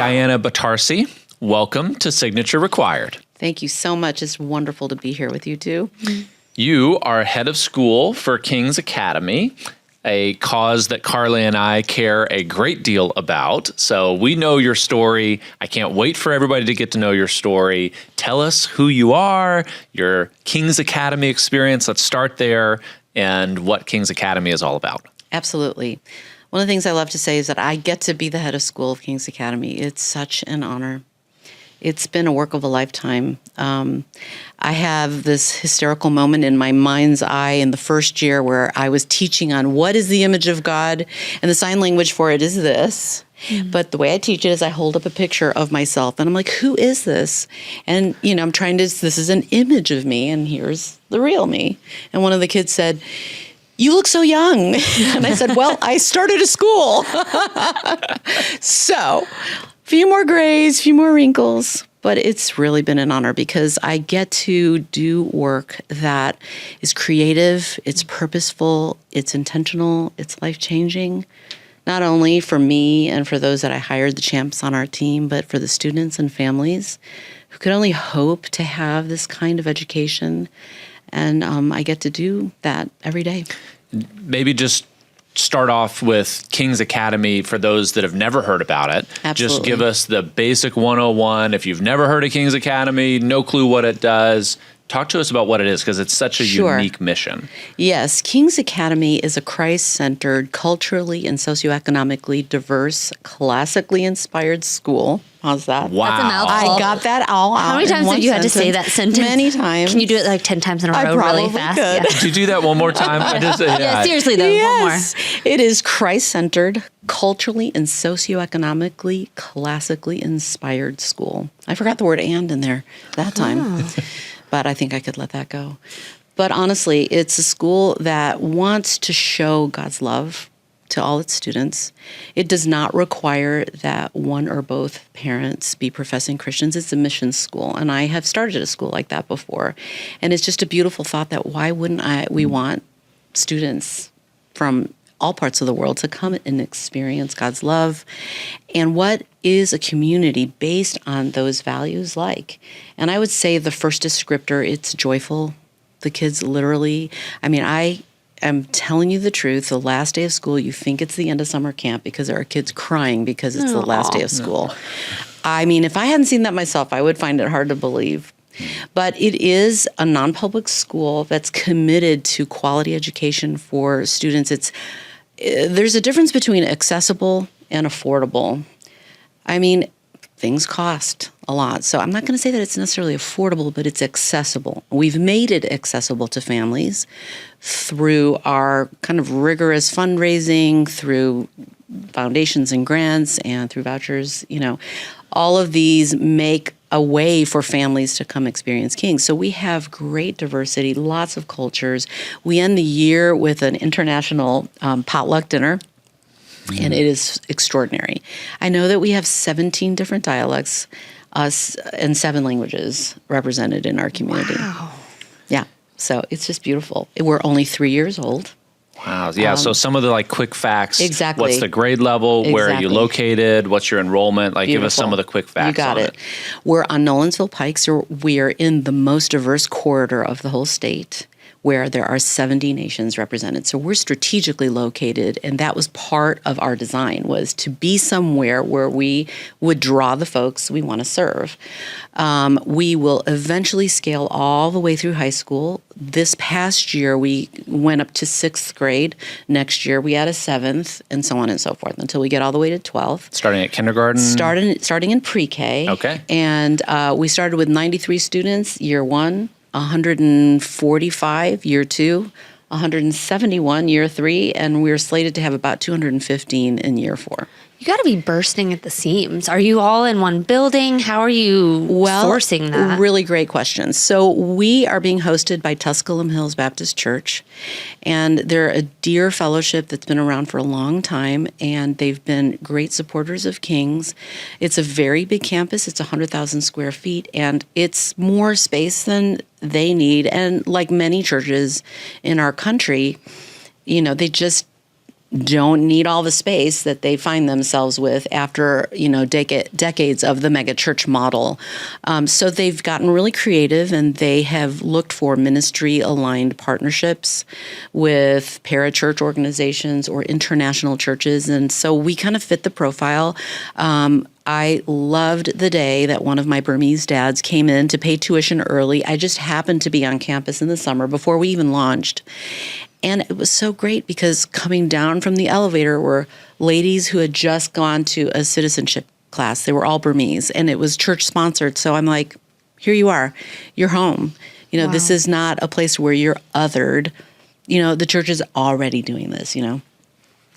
Diana Batarseh. Welcome to Signature Required. Thank you so much. It's wonderful to be here with you too. You are head of school for King's Academy, a cause that Carly and I care a great deal about. So we know your story. I can't wait for everybody to get to know your story. Tell us who you are, your King's Academy experience. Let's start there, and what King's Academy is all about. Absolutely. One of the things I love to say is that I get to be the head of school of King's Academy. It's such an honor. It's been a work of a lifetime. I have this hysterical moment in my mind's eye in the first year where I was teaching on what is the image of God, and the sign language for it is this. But the way I teach it is I hold up a picture of myself, and I'm like, who is this? And, I'm trying to, this is an image of me, and here's the real me. And one of the kids said, "You look so young." And I said, well, I started a school. So, few more grays, few more wrinkles, but it's really been an honor because I get to do work that is creative, it's purposeful, it's intentional, it's life-changing, not only for me and for those that I hired, the champs on our team, but for the students and families who could only hope to have this kind of education. And I get to do that every day. Maybe just start off with King's Academy for those that have never heard about it. Absolutely. Just give us the basic 101. If you've never heard of King's Academy, no clue what it does, talk to us about what it is, because it's such a unique mission. Yes, King's Academy is a Christ-centered, culturally and socioeconomically diverse, classically inspired school. How's that? Wow. That's a mouthful. I got that all out. How many times have you had to say that sentence? Many times. Can you do it like 10 times in a row really fast? Could. Could you do that one more time? Yeah, seriously though, Yes. It is Christ-centered, culturally and socioeconomically, classically inspired school. I forgot the word "and" in there that time, but I think I could let that go. But honestly, it's a school that wants to show God's love to all its students. It does not require that one or both parents be professing Christians. It's a mission school, and I have started a school like that before. And it's just a beautiful thought that why wouldn't we want students from all parts of the world to come and experience God's love, and what is a community based on those values like? And I would say the first descriptor, it's joyful. The kids literally, I'm telling you the truth, the last day of school, you think it's the end of summer camp because there are kids crying because it's the last day of school. If I hadn't seen that myself, I would find it hard to believe. But it is a non-public school that's committed to quality education for students. There's a difference between accessible and affordable. Things cost a lot. So I'm not going to say that it's necessarily affordable, but it's accessible. We've made it accessible to families through our kind of rigorous fundraising, through foundations and grants, and through vouchers. All of these make a way for families to come experience King's. So we have great diversity, lots of cultures. We end the year with an international potluck dinner. And it is extraordinary. I know that we have 17 different dialects and 7 languages represented in our community. Wow. Yeah. So it's just beautiful. We're only 3 years old. Wow. Yeah. So some of the quick facts. Exactly. What's the grade level? Exactly. Where are you located? What's your enrollment? Give us Beautiful. some of the quick facts. You got on it. We're on Nolensville Pike, so we are in the most diverse corridor of the whole state, where there are 70 nations represented. So we're strategically located, and that was part of our design, was to be somewhere where we would draw the folks we want to serve. We will eventually scale all the way through high school. This past year, we went up to 6th grade. Next year, we add a 7th, and so on and so forth, until we get all the way to 12th. Starting at kindergarten? Starting in pre-K. Okay. And we started with 93 students year 1. 145 year 2, 171 year 3, and we're slated to have about 215 in year 4. You got to be bursting at the seams. Are you all in one building? How are you sourcing that? Really great question. So we are being hosted by Tusculum Hills Baptist Church, and they're a dear fellowship that's been around for a long time, and they've been great supporters of King's. It's a very big campus. It's 100,000 square feet, and it's more space than they need. And like many churches in our country, they just don't need all the space that they find themselves with after, decades of the mega church model. So they've gotten really creative, and they have looked for ministry-aligned partnerships with parachurch organizations or international churches. And so we kind of fit the profile. I loved the day that one of my Burmese dads came in to pay tuition early. I just happened to be on campus in the summer before we even launched. And it was so great because coming down from the elevator were ladies who had just gone to a citizenship class. They were all Burmese, and it was church sponsored. So I'm like, here you are. You're home. Wow. This is not a place where you're othered. The church is already doing this,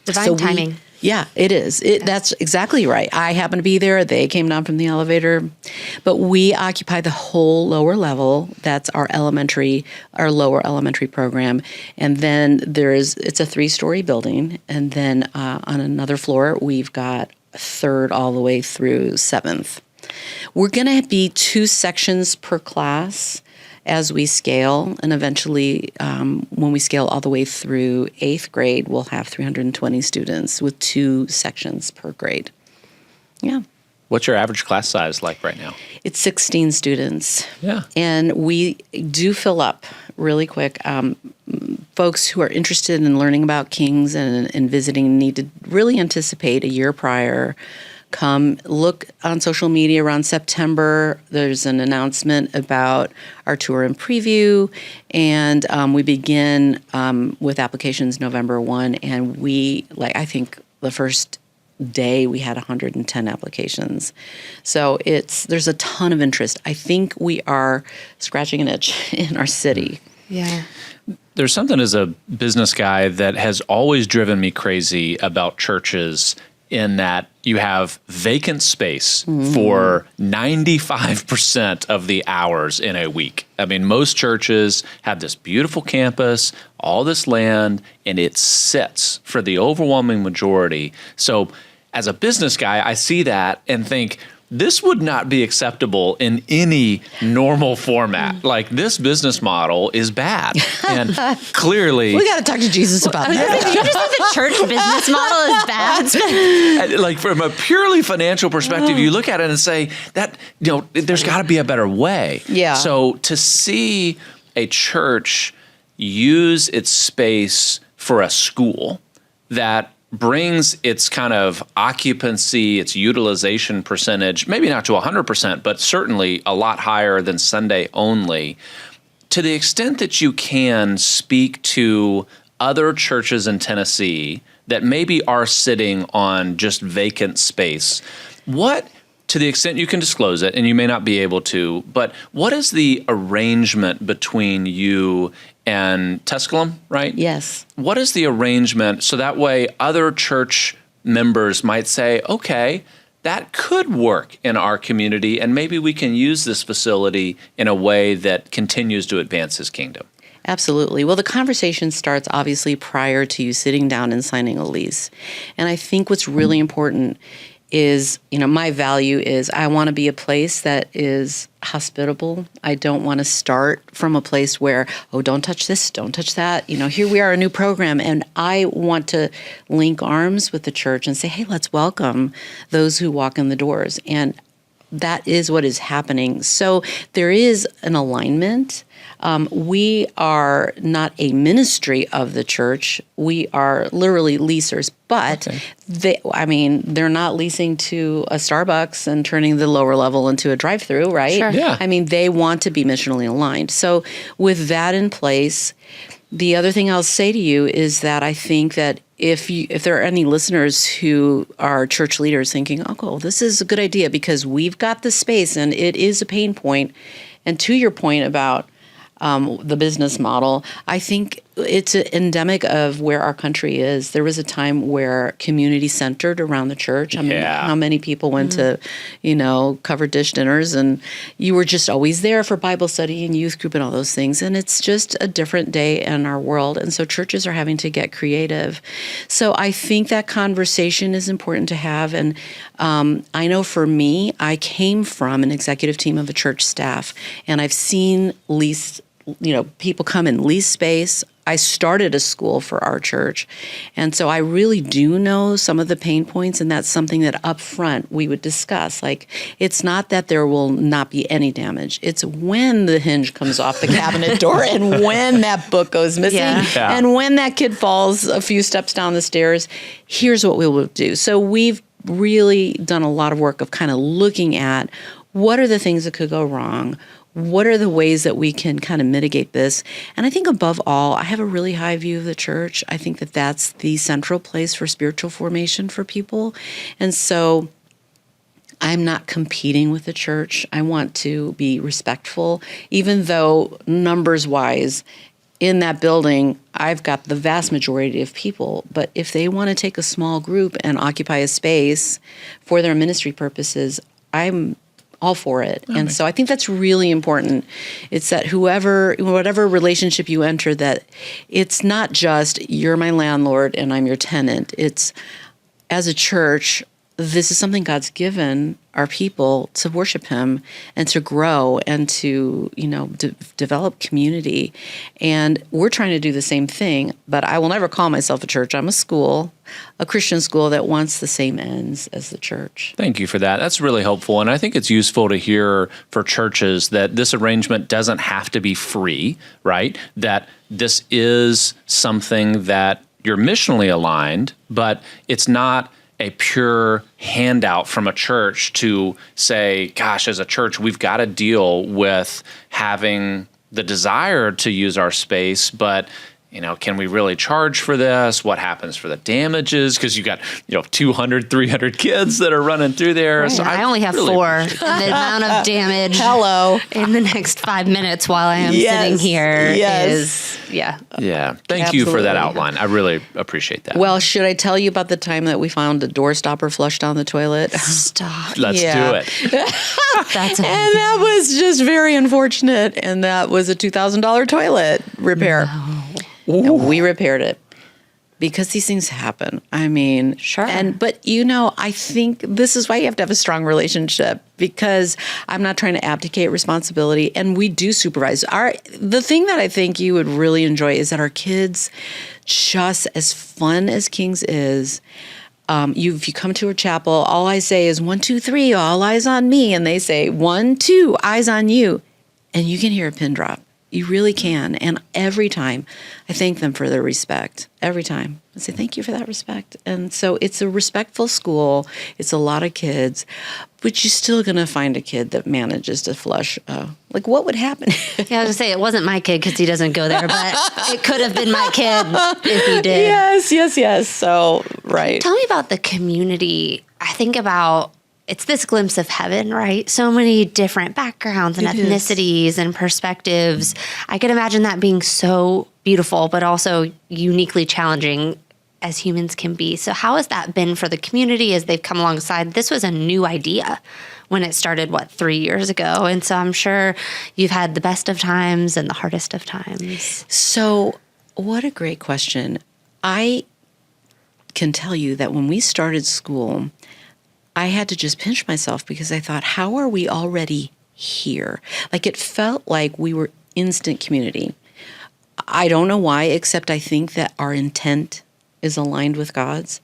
Divine timing. Yeah, it is. That's exactly right. I happened to be there. They came down from the elevator. But we occupy the whole lower level. That's our lower elementary program. And then it's a 3-story building. And then on another floor, we've got 3rd all the way through 7th. We're going to be 2 sections per class as we scale, and eventually when we scale all the way through 8th grade, we'll have 320 students with 2 sections per grade. Yeah. What's your average class size like right now? It's 16 students. Yeah. And we do fill up really quick. Folks who are interested in learning about Kings and visiting need to really anticipate a year prior. Come look on social media around September. There's an announcement about our tour and preview, and we begin with applications November 1. And I think the first day we had 110 applications. So there's a ton of interest. I think we are scratching an itch in our city. Yeah. There's something as a business guy that has always driven me crazy about churches, in that you have vacant space for 95% of the hours in a week. I mean, most churches have this beautiful campus, all this land, and it sits for the overwhelming majority. So as a business guy, I see that and think, this would not be acceptable in any normal format. Like, this business model is bad. And clearly, we got to talk to Jesus about that. You just think the church business model is bad? Like, from a purely financial perspective, you look at it and say that, there's got to be a better way. Yeah. So to see a church use its space for a school that brings its kind of occupancy, its utilization percentage, maybe not to 100%, but certainly a lot higher than Sunday only. To the extent that you can speak to other churches in Tennessee that maybe are sitting on just vacant space, to the extent you can disclose it, and you may not be able to, but what is the arrangement between you and Tusculum, right? Yes. What is the arrangement so that way other church members might say, okay, that could work in our community, and maybe we can use this facility in a way that continues to advance His kingdom? Absolutely. Well, the conversation starts obviously prior to you sitting down and signing a lease. And I think what's really important is, my value is I want to be a place that is hospitable. I don't want to start from a place where, don't touch this, don't touch that. Here we are, a new program. And I want to link arms with the church and say, hey, let's welcome those who walk in the doors. And that is what is happening. So there is an alignment. We are not a ministry of the church. We are literally leasers, but they're not leasing to a Starbucks and turning the lower level into a drive-through, right? Sure. Yeah. They want to be missionally aligned. So with that in place, the other thing I'll say to you is that I think that if there are any listeners who are church leaders thinking, this is a good idea because we've got the space and it is a pain point. And to your point about the business model, I think it's endemic of where our country is. There was a time where community centered around the church. How many people went to, covered dish dinners, and you were just always there for Bible study and youth group and all those things. And it's just a different day in our world. And so churches are having to get creative. So I think that conversation is important to have. And I know for me, I came from an executive team of a church staff, and I've seen people come and lease space. I started a school for our church. And so I really do know some of the pain points, and that's something that up front we would discuss. Like, it's not that there will not be any damage. It's when the hinge comes off the cabinet door and when that book goes missing and when that kid falls a few steps down the stairs, here's what we will do. So we've really done a lot of work of kind of looking at what are the things that could go wrong. What are the ways that we can kind of mitigate this? And I think above all, I have a really high view of the church. I think that that's the central place for spiritual formation for people. And so I'm not competing with the church. I want to be respectful, even though numbers-wise, in that building, I've got the vast majority of people. But if they want to take a small group and occupy a space for their ministry purposes, I'm all for it. And so I think that's really important. It's that whatever relationship you enter, that it's not just you're my landlord and I'm your tenant. It's, as a church, this is something God's given our people to worship him and to grow and to, develop community. And we're trying to do the same thing, but I will never call myself a church. I'm a school, a Christian school that wants the same ends as the church. Thank you for that. That's really helpful. And I think it's useful to hear for churches that this arrangement doesn't have to be free, right? That this is something that you're missionally aligned, but it's not a pure handout from a church to say, gosh, as a church, we've got to deal with having the desire to use our space, but can we really charge for this? What happens for the damages? Because you got 200, 300 kids that are running through there. Right. So I only have really 4. The amount of damage in the next 5 minutes while I am sitting here is, Yeah. Thank Absolutely. you for that outline. I really appreciate that. Well, should I tell you about the time that we found a door stopper flushed down the toilet? Stop. Let's do it. That's And that was just very unfortunate. And that was a $2,000 toilet repair. No. And we repaired it because these things happen. I mean, sure. But I think this is why you have to have a strong relationship, because I'm not trying to abdicate responsibility, and we do supervise. The thing that I think you would really enjoy is that our kids, just as fun as King's is, if you come to a chapel, all I say is 1, 2, 3, all eyes on me, and they say 1, 2, eyes on you, and you can hear a pin drop. You really can. And every time I thank them for their respect. Every time I say, thank you for that respect. And so it's a respectful school. It's a lot of kids, but you're still going to find a kid that manages to flush. What would happen? Yeah, I was going to say, it wasn't my kid because he doesn't go there, but it could have been my kid if he did. Yes. So, right. Tell me about the community. I think about, it's this glimpse of heaven, right? So many different backgrounds and ethnicities and perspectives. I can imagine that being so beautiful, but also uniquely challenging as humans can be. So how has that been for the community as they've come alongside? This was a new idea when it started, 3 years ago? And so I'm sure you've had the best of times and the hardest of times. So what a great question. I can tell you that when we started school, I had to just pinch myself because I thought, how are we already here? It felt like we were instant community. I don't know why, except I think that our intent is aligned with God's.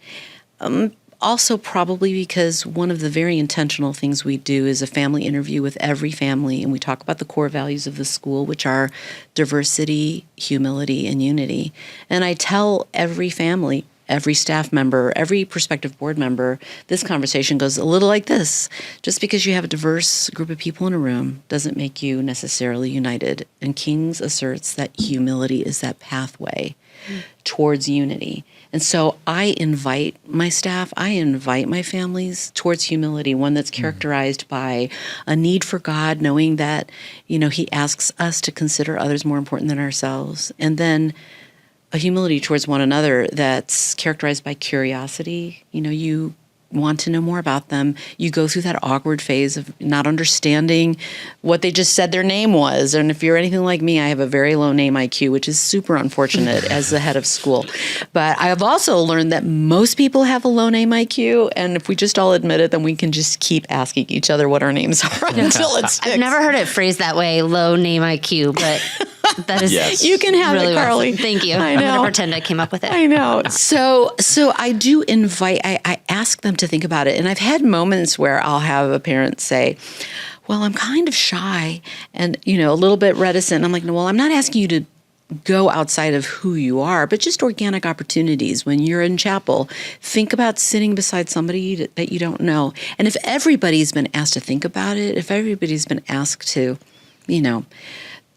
Also, probably because one of the very intentional things we do is a family interview with every family, and we talk about the core values of the school, which are diversity, humility, and unity. And I tell every family, every staff member, every prospective board member, this conversation goes a little like this. Just because you have a diverse group of people in a room doesn't make you necessarily united. And King's asserts that humility is that pathway towards unity. And so I invite my staff, I invite my families towards humility, one that's characterized by a need for God, knowing that, he asks us to consider others more important than ourselves. And then a humility towards one another that's characterized by curiosity. You want to know more about them. You go through that awkward phase of not understanding what they just said their name was. And if you're anything like me, I have a very low name IQ, which is super unfortunate as the head of school. But I have also learned that most people have a low name IQ. And if we just all admit it, then we can just keep asking each other what our names are until it sticks. I've never heard it phrased that way, low name IQ, but That is Yes. You can have really it, Carly. awesome. Thank you. I I'm know. going to pretend I came up with it. I know. So I do invite, I ask them to think about it. And I've had moments where I'll have a parent say, well, I'm kind of shy and, a little bit reticent. I'm like, no, well, I'm not asking you to go outside of who you are, but just organic opportunities. When you're in chapel, think about sitting beside somebody that you don't know. And if everybody's been asked to think about it, if everybody's been asked to,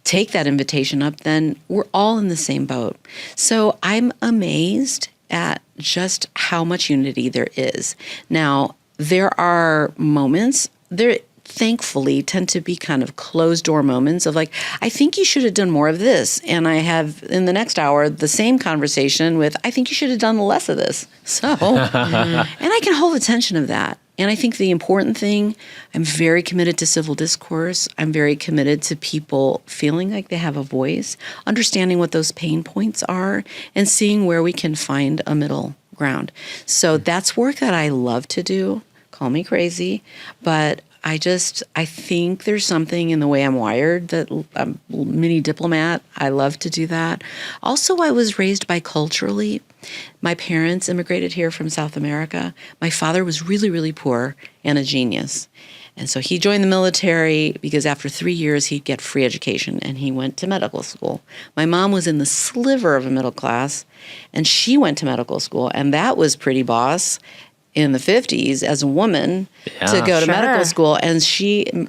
take that invitation up, then we're all in the same boat. So I'm amazed at just how much unity there is. Now, there are moments, there thankfully tend to be kind of closed door moments of like, I think you should have done more of this. And I have in the next hour the same conversation with, I think you should have done less of this. So, and I can hold the tension of that. And I think the important thing, I'm very committed to civil discourse. I'm very committed to people feeling like they have a voice, understanding what those pain points are, and seeing where we can find a middle ground. So that's work that I love to do. Call me crazy, but I think there's something in the way I'm wired that I'm a mini diplomat. I love to do that. Also, I was raised biculturally. My parents immigrated here from South America. My father was really, really poor and a genius. And so he joined the military because after 3 years, he'd get free education, and he went to medical school. My mom was in the sliver of a middle class, and she went to medical school, and that was pretty boss in the 50s as a woman to go to medical school. And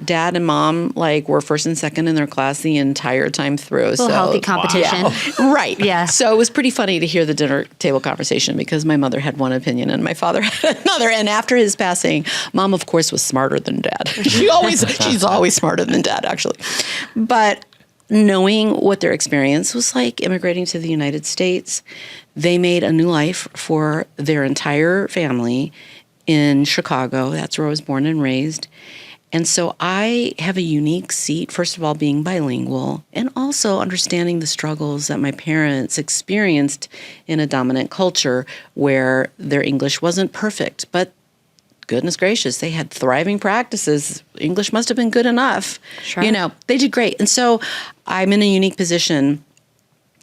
dad and mom were first and second in their class the entire time through. So healthy competition. Yeah. Right. Yeah. So it was pretty funny to hear the dinner table conversation because my mother had one opinion and my father had another. And after his passing, mom, of course, was smarter than dad. She's always smarter than dad, actually. But knowing what their experience was like immigrating to the United States, they made a new life for their entire family in Chicago. That's where I was born and raised. And so I have a unique seat, first of all, being bilingual, and also understanding the struggles that my parents experienced in a dominant culture where their English wasn't perfect, but goodness gracious, they had thriving practices. English must have been good enough. Sure. They did great. And so I'm in a unique position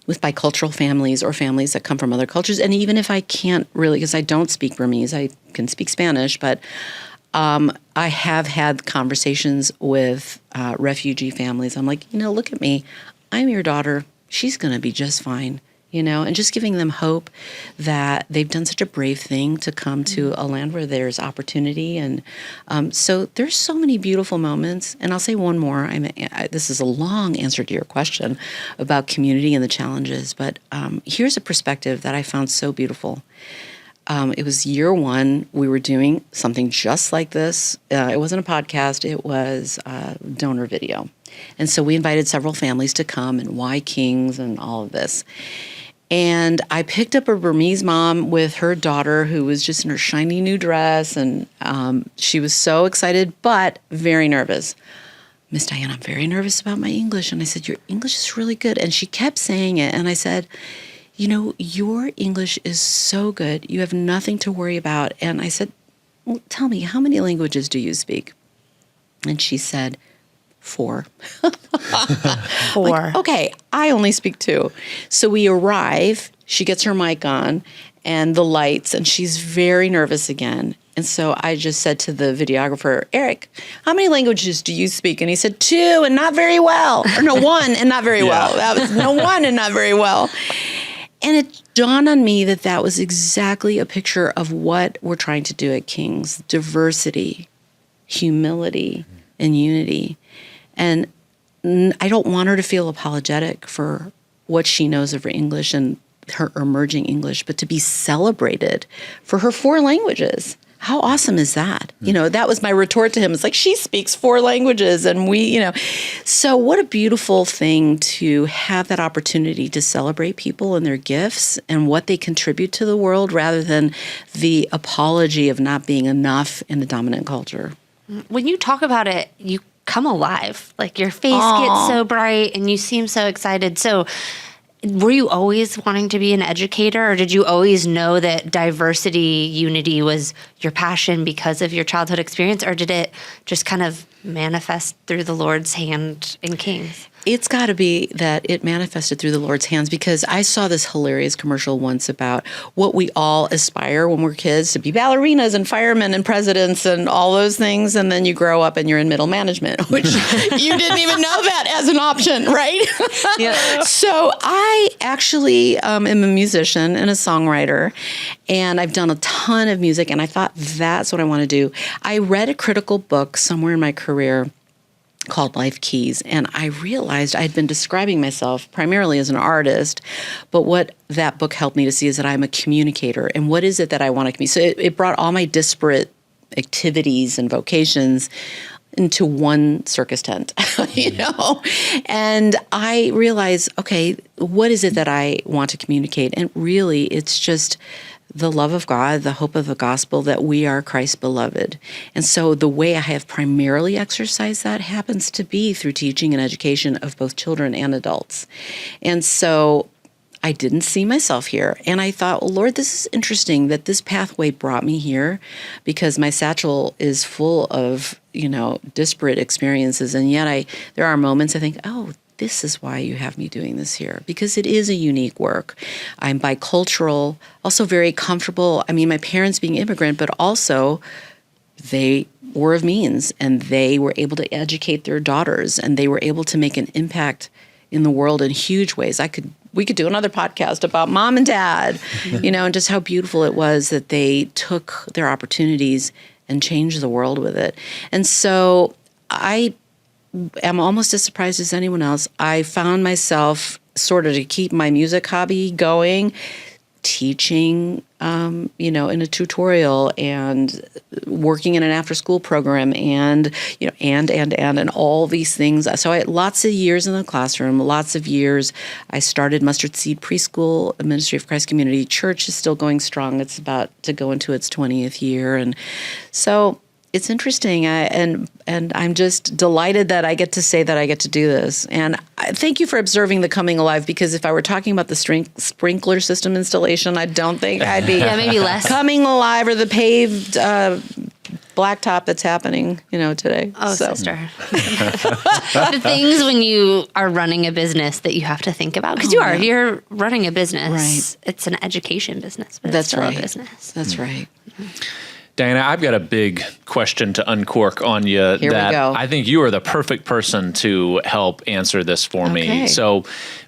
with bicultural families or families that come from other cultures. And even if I can't really, because I don't speak Burmese, I can speak Spanish, but I have had conversations with refugee families. I'm like, look at me. I'm your daughter. She's going to be just fine. And just giving them hope that they've done such a brave thing to come to a land where there's opportunity. And so there's so many beautiful moments. And I'll say one more. This is a long answer to your question about community and the challenges. But here's a perspective that I found so beautiful. It was year one. We were doing something just like this. It wasn't a podcast. It was a donor video. And so we invited several families to come and why Kings and all of this. And I picked up a Burmese mom with her daughter who was just in her shiny new dress. And she was so excited, but very nervous. Miss Diane, I'm very nervous about my English. And I said, your English is really good. And she kept saying it. And I said, your English is so good. You have nothing to worry about. And I said, well, tell me, how many languages do you speak? And she said, 4. 4. Like, okay, I only speak 2. So we arrive, she gets her mic on and the lights, and she's very nervous again. And so I just said to the videographer, Eric, how many languages do you speak? And he said 2 and not very well. Or no, 1 and not very well. That was 1 and not very well. And it dawned on me that was exactly a picture of what we're trying to do at King's: diversity, humility, and unity. And I don't want her to feel apologetic for what she knows of her English and her emerging English, but to be celebrated for her 4 languages. How awesome is that? That was my retort to him. It's like, she speaks 4 languages and So what a beautiful thing to have that opportunity to celebrate people and their gifts and what they contribute to the world rather than the apology of not being enough in the dominant culture. When you talk about it, you come alive. Like your face gets so bright and you seem so excited. So were you always wanting to be an educator, or did you always know that diversity, unity was your passion because of your childhood experience, or did it just kind of manifest through the Lord's hand in Kings? It's got to be that it manifested through the Lord's hands, because I saw this hilarious commercial once about what we all aspire when we're kids to be: ballerinas and firemen and presidents and all those things. And then you grow up and you're in middle management, which you didn't even know that as an option, right? Yeah. So I actually am a musician and a songwriter, and I've done a ton of music, and I thought that's what I want to do. I read a critical book somewhere in my career called Life Keys. And I realized I'd been describing myself primarily as an artist, but what that book helped me to see is that I'm a communicator. And what is it that I want to communicate? So it brought all my disparate activities and vocations into one circus tent, And I realized, okay, what is it that I want to communicate? And really, it's just the love of God, the hope of the gospel, that we are Christ's beloved. And so the way I have primarily exercised that happens to be through teaching and education of both children and adults. And so I didn't see myself here. And I thought, well, Lord, this is interesting that this pathway brought me here, because my satchel is full of, disparate experiences. And yet there are moments I think, oh, this is why you have me doing this here, because it is a unique work. I'm bicultural, also very comfortable. I mean, my parents being immigrant, but also they were of means, and they were able to educate their daughters, and they were able to make an impact in the world in huge ways. We could do another podcast about mom and dad, and just how beautiful it was that they took their opportunities and changed the world with it. And so I am almost as surprised as anyone else. I found myself sort of, to keep my music hobby going, teaching, in a tutorial, and working in an after-school program, and all these things. So I had lots of years in the classroom, lots of years. I started Mustard Seed Preschool, a Ministry of Christ Community Church is still going strong. It's about to go into its 20th year. And so it's interesting, and I'm just delighted that I get to say that I get to do this. And I thank you for observing the coming alive, because if I were talking about the sprinkler system installation, I don't think I'd be maybe less coming alive, or the paved blacktop that's happening, today. Oh, sister. The things when you are running a business that you have to think about, because you're running a business. Right. It's an education business, but That's it's still right. a business. That's right. Diana, I've got a big question to uncork on you. Here we go. I think you are the perfect person to help answer this for me. So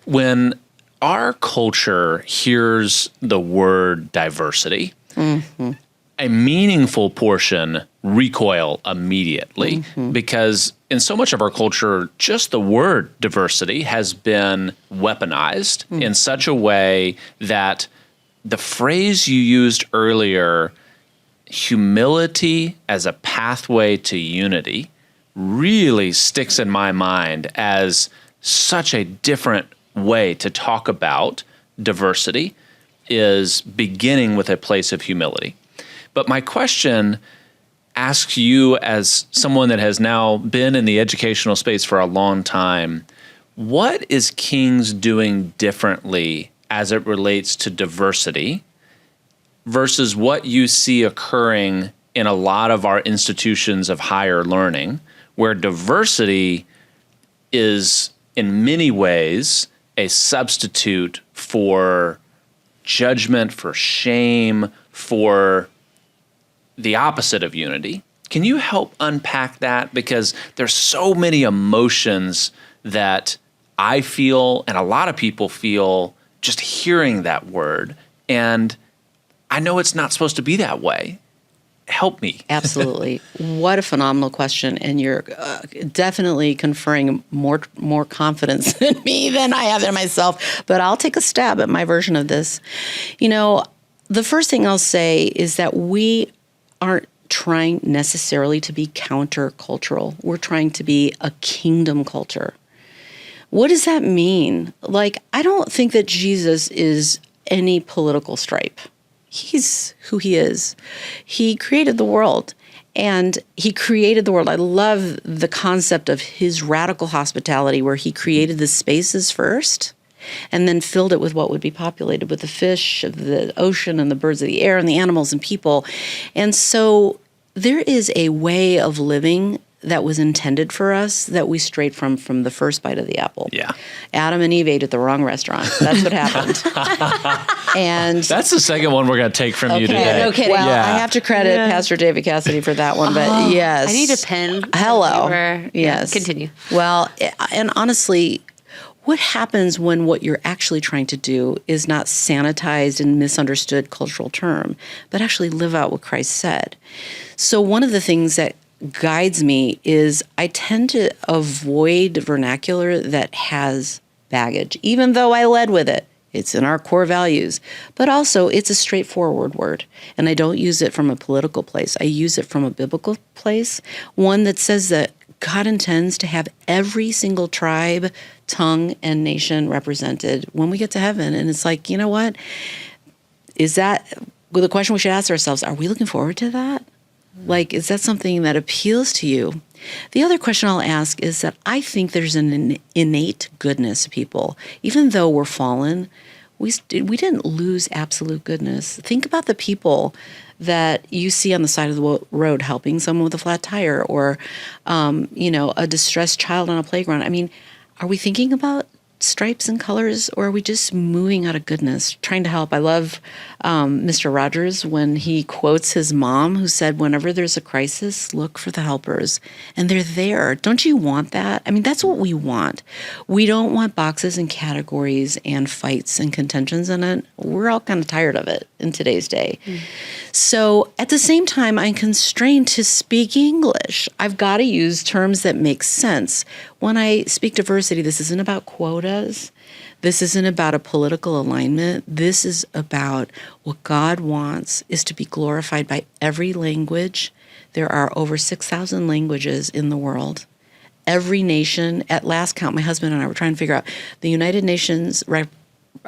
when our culture hears the word diversity, a meaningful portion recoil immediately, because in so much of our culture, just the word diversity has been weaponized in such a way that the phrase you used earlier, humility as a pathway to unity, really sticks in my mind as such a different way to talk about diversity, is beginning with a place of humility. But my question asks you, as someone that has now been in the educational space for a long time, what is King's doing differently as it relates to diversity versus what you see occurring in a lot of our institutions of higher learning, where diversity is in many ways a substitute for judgment, for shame, for the opposite of unity? Can you help unpack that? Because there's so many emotions that I feel, and a lot of people feel, just hearing that word. And I know it's not supposed to be that way. Help me. Absolutely. What a phenomenal question. And you're definitely conferring more confidence in me than I have in myself. But I'll take a stab at my version of this. The first thing I'll say is that we aren't trying necessarily to be countercultural. We're trying to be a kingdom culture. What does that mean? I don't think that Jesus is any political stripe. He's who he is. He created the world, and he created the world. I love the concept of his radical hospitality, where he created the spaces first and then filled it with what would be populated with the fish of the ocean and the birds of the air and the animals and people. And so there is a way of living that was intended for us that we strayed from the first bite of the apple. Yeah. Adam and Eve ate at the wrong restaurant. That's what happened. And That's the second one we're going to take from you today. no kidding. well, Yeah. I have to credit Pastor David Cassidy for that one, but yes. I need a pen. Hello. Yes. Yes. Continue. Well, and honestly, what happens when what you're actually trying to do is not sanitized and misunderstood cultural term, but actually live out what Christ said? So one of the things that guides me is I tend to avoid vernacular that has baggage, even though I led with it. It's in our core values, but also it's a straightforward word. And I don't use it from a political place. I use it from a biblical place, one that says that God intends to have every single tribe, tongue, and nation represented when we get to heaven. And it's like, you know what? Is that, well, the question we should ask ourselves, are we looking forward to that? Like, is that something that appeals to you? The other question I'll ask is that I think there's an innate goodness to people. Even though we're fallen, we didn't lose absolute goodness. Think about the people that you see on the side of the road helping someone with a flat tire, or, a distressed child on a playground. I mean, are we thinking about stripes and colors, or are we just moving out of goodness, trying to help? I love Mr. Rogers when he quotes his mom, who said, whenever there's a crisis, look for the helpers. And they're there. Don't you want that? I mean, that's what we want. We don't want boxes and categories and fights and contentions in it. We're all kind of tired of it in today's day. So at the same time, I'm constrained to speak English. I've got to use terms that make sense. When I speak diversity, this isn't about quotas. This isn't about a political alignment. This is about what God wants is to be glorified by every language. There are over 6,000 languages in the world. Every nation, at last count, my husband and I were trying to figure out, the United Nations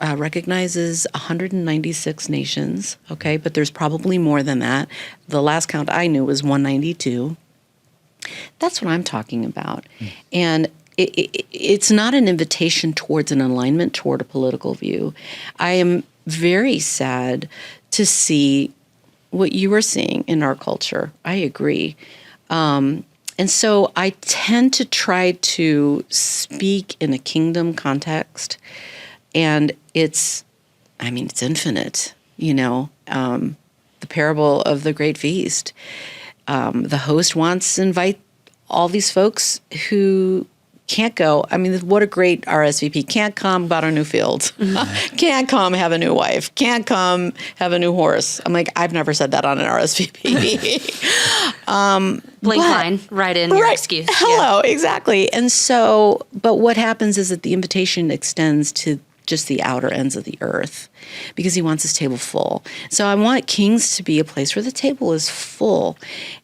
recognizes 196 nations, okay? But there's probably more than that. The last count I knew was 192. That's what I'm talking about. And it's not an invitation towards an alignment toward a political view. I am very sad to see what you are seeing in our culture. I agree. And so I tend to try to speak in a kingdom context. And it's infinite, the parable of the great feast. The host wants to invite all these folks who can't go. I mean, what a great RSVP. Can't come, bought a new field. Can't come, have a new wife. Can't come, have a new horse. I'm like, I've never said that on an RSVP. Blank line, write in your excuse. Hello, exactly. And so, but what happens is that the invitation extends to just the outer ends of the earth because he wants his table full. So I want Kings to be a place where the table is full.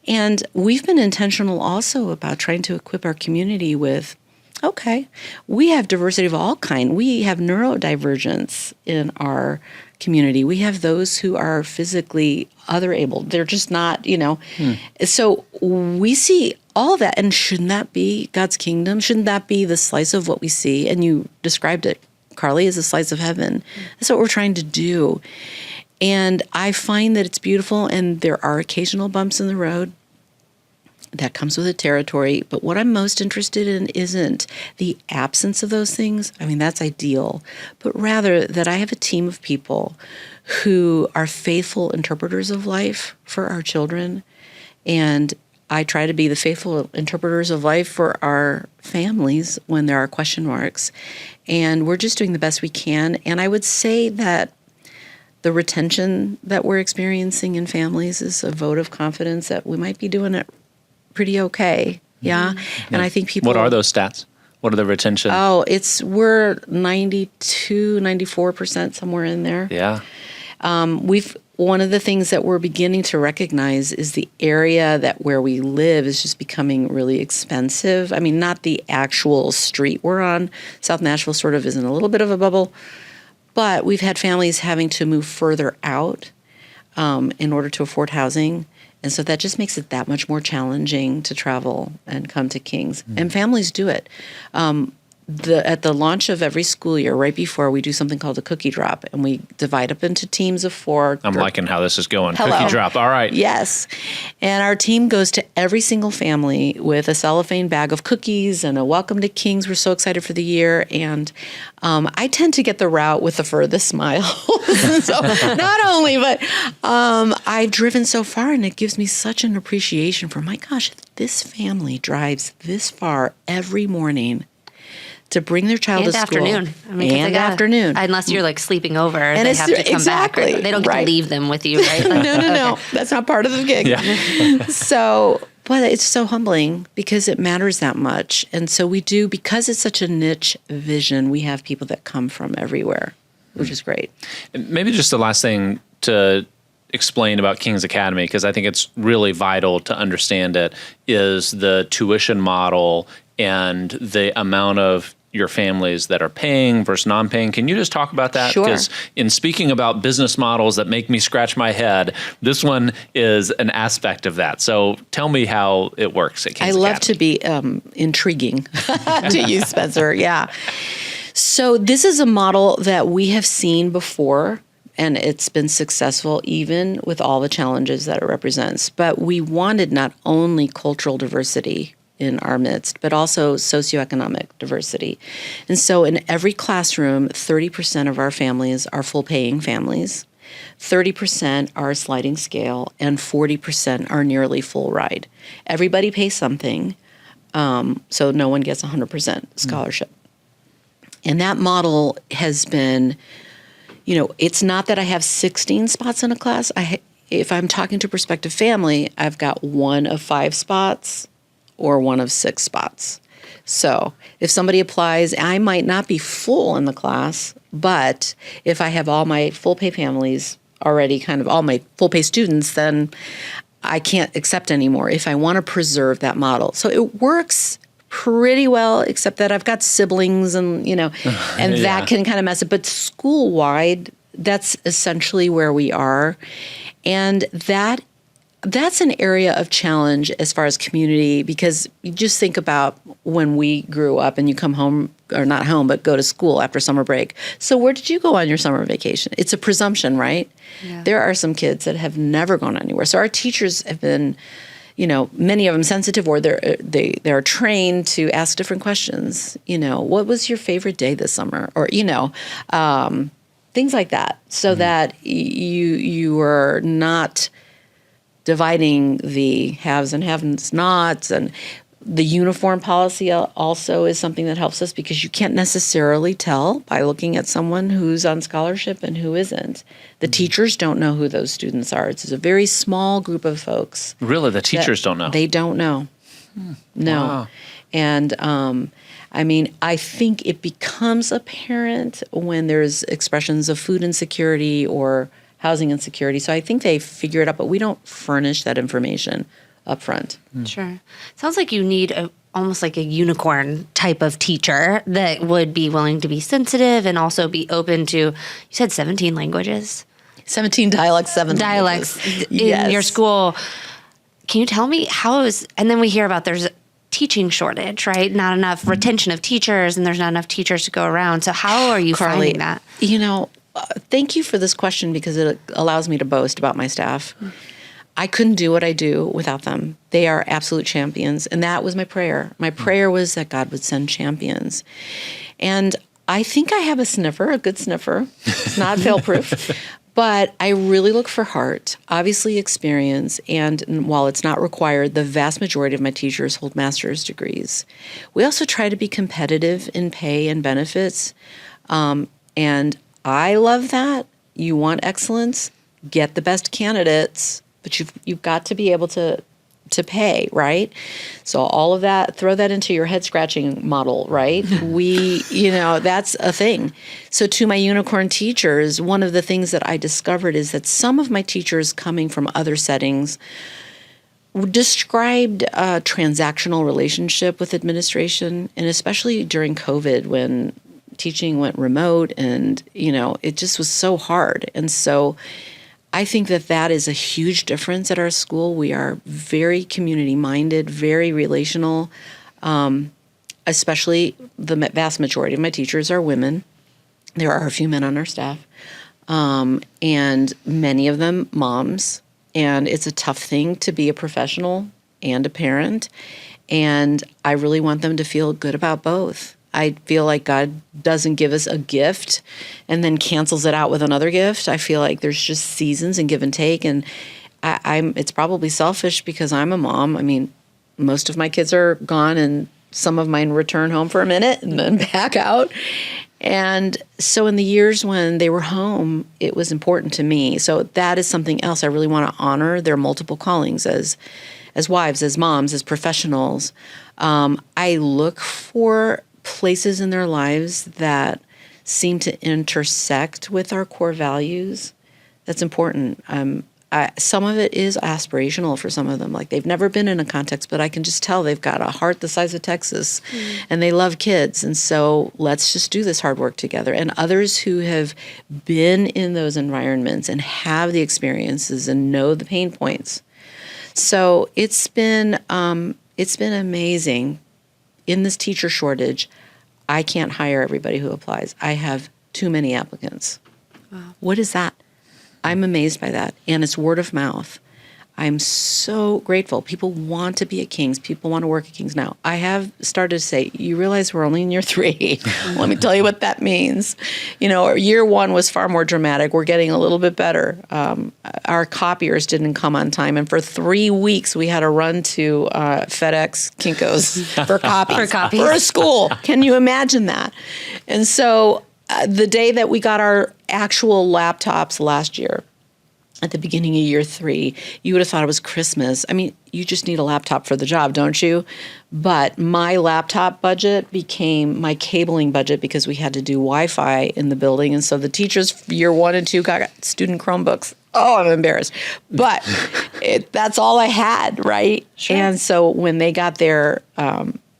And we've been intentional also about trying to equip our community with, okay, we have diversity of all kind. We have neurodivergence in our community. We have those who are physically other able. They're just not, So we see all that. And shouldn't that be God's kingdom? Shouldn't that be the slice of what we see? And you described it, Carly, as a slice of heaven. That's what we're trying to do. And I find that it's beautiful, and there are occasional bumps in the road. That comes with the territory. But what I'm most interested in isn't the absence of those things. I mean, that's ideal. But rather that I have a team of people who are faithful interpreters of life for our children. And I try to be the faithful interpreters of life for our families when there are question marks. And we're just doing the best we can. And I would say that the retention that we're experiencing in families is a vote of confidence that we might be doing it pretty okay. Yeah. Mm-hmm. And I think people. What are those stats? What are the retention? Oh, we're 92, 94%, somewhere in there. Yeah. One of the things that we're beginning to recognize is the area where we live is just becoming really expensive. I mean, not the actual street we're on. South Nashville sort of is in a little bit of a bubble, but we've had families having to move further out in order to afford housing. And so that just makes it that much more challenging to travel and come to Kings. And families do it. at the launch of every school year, right before, we do something called a cookie drop, and we divide up into teams of 4. I'm liking how this is going. Hello. Cookie drop. All right. Yes. And our team goes to every single family with a cellophane bag of cookies and a welcome to Kings. We're so excited for the year. And I tend to get the route with the furthest smile. So not only, but I've driven so far, and it gives me such an appreciation for, my gosh, this family drives this far every morning to bring their child and to school. Afternoon. I mean, and afternoon. Unless you're like sleeping over, And they it's- have to come exactly, back. Right? They don't get right. to leave them with you, right? Like, No. That's not part of the gig. Yeah. So, but it's so humbling because it matters that much. And so we do, because it's such a niche vision, we have people that come from everywhere, which is great. Maybe just the last thing to explain about King's Academy, because I think it's really vital to understand it, is the tuition model and the amount of your families that are paying versus non-paying. Can you just talk about that? Sure. Because in speaking about business models that make me scratch my head, this one is an aspect of that. So tell me how it works at King's I love Academy. to be intriguing to you, Spencer. Yeah. So this is a model that we have seen before, and it's been successful even with all the challenges that it represents. But we wanted not only cultural diversity in our midst, but also socioeconomic diversity. And so in every classroom, 30% of our families are full paying families, 30% are sliding scale, and 40% are nearly full ride. Everybody pays something, so no one gets 100% scholarship. And that model has been, it's not that I have 16 spots in a class. If I'm talking to a prospective family, I've got 1 of 5 spots or 1 of 6 spots. So if somebody applies, I might not be full in the class, but if I have all my full pay families already, kind of all my full pay students, then I can't accept anymore if I want to preserve that model. So it works pretty well, except that I've got siblings and, and that can kind of mess it. But school-wide, that's essentially where we are. And that's an area of challenge as far as community, because you just think about when we grew up and you come home, or not home, but go to school after summer break. So where did you go on your summer vacation? It's a presumption, right? Yeah. There are some kids that have never gone anywhere. So our teachers have been, many of them sensitive, or they're trained to ask different questions. What was your favorite day this summer? Or, things like that, so that you are not dividing the haves and have-nots. And the uniform policy also is something that helps us, because you can't necessarily tell by looking at someone who's on scholarship and who isn't. The teachers don't know who those students are. It's a very small group of folks. Really? The teachers don't know? They don't know. No. Wow. And I think it becomes apparent when there's expressions of food insecurity or housing insecurity. So I think they figure it out, but we don't furnish that information up front. Sure. Sounds like you need almost like a unicorn type of teacher that would be willing to be sensitive and also be open to, you said 17 languages? 17 dialects, 7 Dialects languages. in Yes. your school. Can you tell me and then we hear about there's a teaching shortage, right? Not enough retention of teachers, and there's not enough teachers to go around. So how are you Carly, finding that? Thank you for this question, because it allows me to boast about my staff. I couldn't do what I do without them. They are absolute champions. And that was my prayer. My prayer was that God would send champions. And I think I have a good sniffer. It's not fail-proof. But I really look for heart, obviously experience, and while it's not required, the vast majority of my teachers hold master's degrees. We also try to be competitive in pay and benefits, and I love that. You want excellence, get the best candidates, but you've got to be able to pay, right? So all of that, throw that into your head scratching model, right? That's a thing. So to my unicorn teachers, one of the things that I discovered is that some of my teachers coming from other settings described a transactional relationship with administration, and especially during COVID when teaching went remote and, it just was so hard. And so I think that is a huge difference at our school. We are very community-minded, very relational. especially the vast majority of my teachers are women. There are a few men on our staff, and many of them moms. And it's a tough thing to be a professional and a parent. And I really want them to feel good about both. I feel like God doesn't give us a gift and then cancels it out with another gift. I feel like there's just seasons and give and take. And it's probably selfish because I'm a mom. I mean, most of my kids are gone and some of mine return home for a minute and then back out. And so in the years when they were home, it was important to me. So that is something else. I really want to honor their multiple callings as wives, as moms, as professionals. I look for places in their lives that seem to intersect with our core values. That's important. Some of it is aspirational for some of them. Like they've never been in a context, but I can just tell they've got a heart the size of Texas and they love kids. And so let's just do this hard work together. And others who have been in those environments and have the experiences and know the pain points. So it's been amazing. In this teacher shortage, I can't hire everybody who applies. I have too many applicants. Wow. What is that? I'm amazed by that. And it's word of mouth. I'm so grateful. People want to be at King's. People want to work at King's now. I have started to say, you realize we're only in year 3. Let me tell you what that means. Year 1 was far more dramatic. We're getting a little bit better. Our copiers didn't come on time. And for 3 weeks, we had to run to FedEx Kinko's for copies. For a school. Can you imagine that? And so the day that we got our actual laptops last year, at the beginning of year 3, you would have thought it was Christmas. I mean, you just need a laptop for the job, don't you? But my laptop budget became my cabling budget because we had to do Wi-Fi in the building. And so the teachers year 1 and 2 got student Chromebooks. Oh, I'm embarrassed. But that's all I had, right? Sure. And so when they got their